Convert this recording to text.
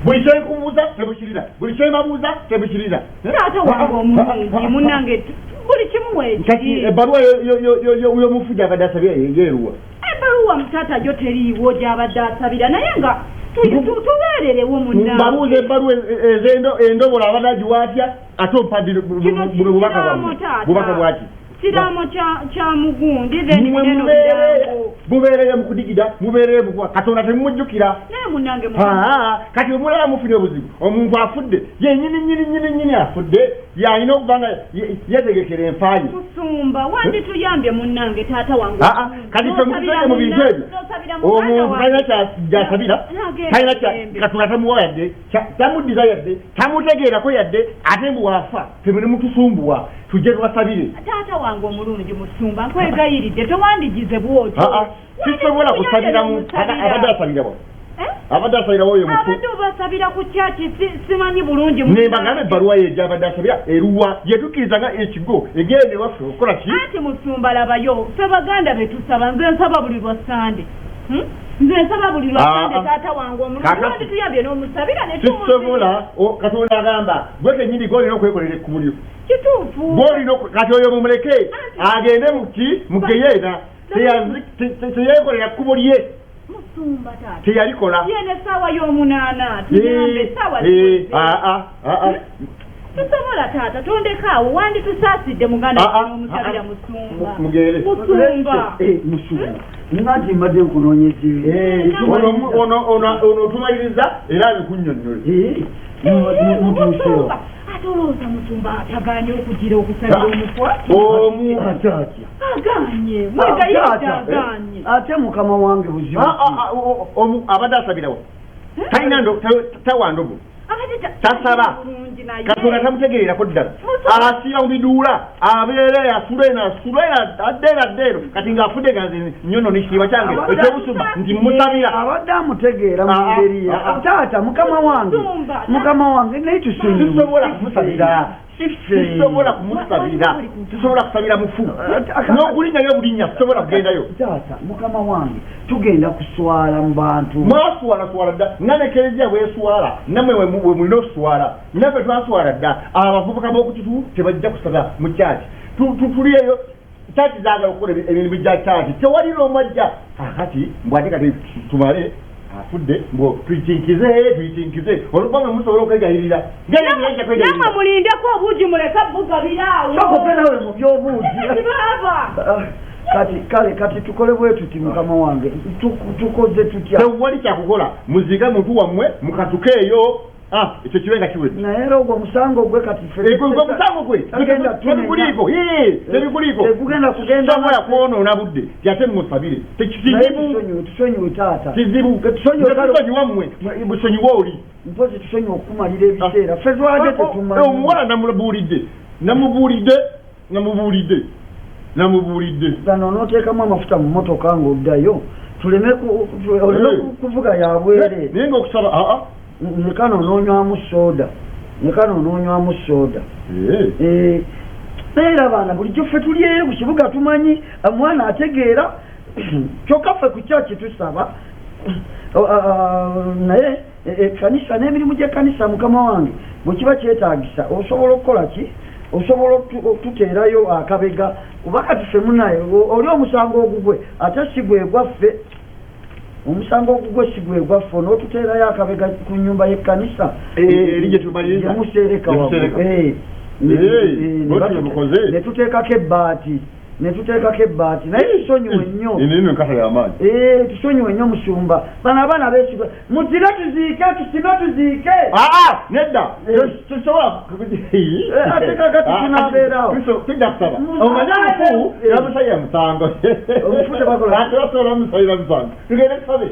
buli kyenkubuuza tebukirira buli kyemabuuza tebukirira taata wange omulungi munnange buli kimu kati ebbaluwa y'omufuja abadde asabira yeeruwa ebbaluwa taata gyo teriiwo gy'abadde asabira naye nga tubeererewo mbabuuza ebbaluwa endobola abadde agiwaatya ate ompadire bubaka bwaki kiraamo kya mugundi mubeereye mukudigida mubeereye mukuwa katonda temumujjukira naye munnange kati omulala mufunye obuzibu omuntu afudde yenyini afudde yalina okuba nga yetegekera enfaayi musumba wandi tuyambye munnange taata wange kati temutusenge mu bintu ebyo omuntu talina gyasabira talina katonda tamuwa yadde tamuddiza yadde tamutegeerako yadde ate mbu waafa temune mutusumbuwa tujje tubasabire taata wange omulungi musumba nkwegayiridde tewandigize bwotyo sisobola kusabiramu abadde asabirawo abadde asabirawo oyo abadde obasabira ku kyaki simanyi bulungi nembagambe ebbaluwa ye gyabadde asabira eruwa yetukkirizanga ekigo egenda ewaffe okukola ki anti musumba labayo ffe baganda betusaba nze nsaba buli lwa sande nze nsaba buli lwa sande taata wange omulungi tuyambye n'omusabira sisobola katonda agamba gwe kenyini golina okwekolera ekkumulyo kituufu golina kati oyo mumuleke agende muki mugeyeena teyekolera kkubo lye musumba taata teyalikola yene essaawa y'omunaana tuyambe essaawa tusobola taata tondekaawo wandi tusaasidde muganda n'omusabira musumba ngati mbadde nkunoonyeze ono tumaliriza era abikunnyonnyole musumba ate olowooza musumba atagaanye okugira okusabira omufwa atatya aganye mwegayidde aganye ate mukama wange buzibu abadde asabirawo talina tawandogo tasaba katonda tamutegererako ddala asiira mu biduula abeere asulena addeero kati ng'afudde ganze nyono nekitiibwa kyange ekyobusuma nti musabira abadde amutegeera mu ngeri taata mukama wange naye tusobola kumusabira sisobola kumusabira tusobola kusabira mufu n'okulinyayo bulinnya tusobola kugendayo taata mukama wange tugenda kuswala mu bantu mwaswala dda nanekerezya bweswala nammwe we mulina okuswala naffe twaswala dda abavubuka b'okututu tebajja kusaba mu kyaki tuliyeyo kyaki zaagala okukola emirimu gya kyaki tewali n'omwajja akati mbwate kati tumale afudde mbo tuyitinkize oluvanga musobola okwegayirira namwe mulindeko obuugi muleka bugabiraawo sokopenawe mu by'obuugi kati tukole bwe tuti mukama wange tukoze tutya tewali kyakukola muziga muntu wammwe mukatukeeyo ekyo kibenga kiwedde naye era ogwo omusango gwe kati omusango gwe tebiguliiko tegugenda kugenda sobola kwonoona budde tyate musabire tusonyiwe taata kizibu tusonyiwa mmwe busonyiwa oli mpozi tusonyiwe okumalira ebiseera ffe twabadde tetumanyi omuwala namubuulidde bano onooteekamu amafuta mu motoka ng'oddayo tuleme kuvuga yabwere naye ngaokusaba nekano onoonywamu soda naye era abaana bulijjo ffe tulyeyo ku kibuga tumanyi omwana ategeera kyokka ffe ku kyaki tusaba naye ekkanisa n'emirimu gy'ekkanisa mukama wange bwe kiba kyetaagisa osobola okukola ki osobola okututeerayo akabega kuba kati ffe munaye oli omusango ogugwe ate si gwegwaffe omusango ogugwe si gwegwaffe n'otuteerayo akabega ku nnyumba y'ekkanisa eri gye tumaliriza museereka netuteekako ebbaati naye tusonyiwe nnyo tusonyiwe nnyo musumba bano abaana beesiga muzire tuziike tusime tuziike nedda tusobola ate kakati tunabeerawo tujja kusaba omanyi omufu era musayira musango omufu tebakola tebasobola musayira musango tugende tusabe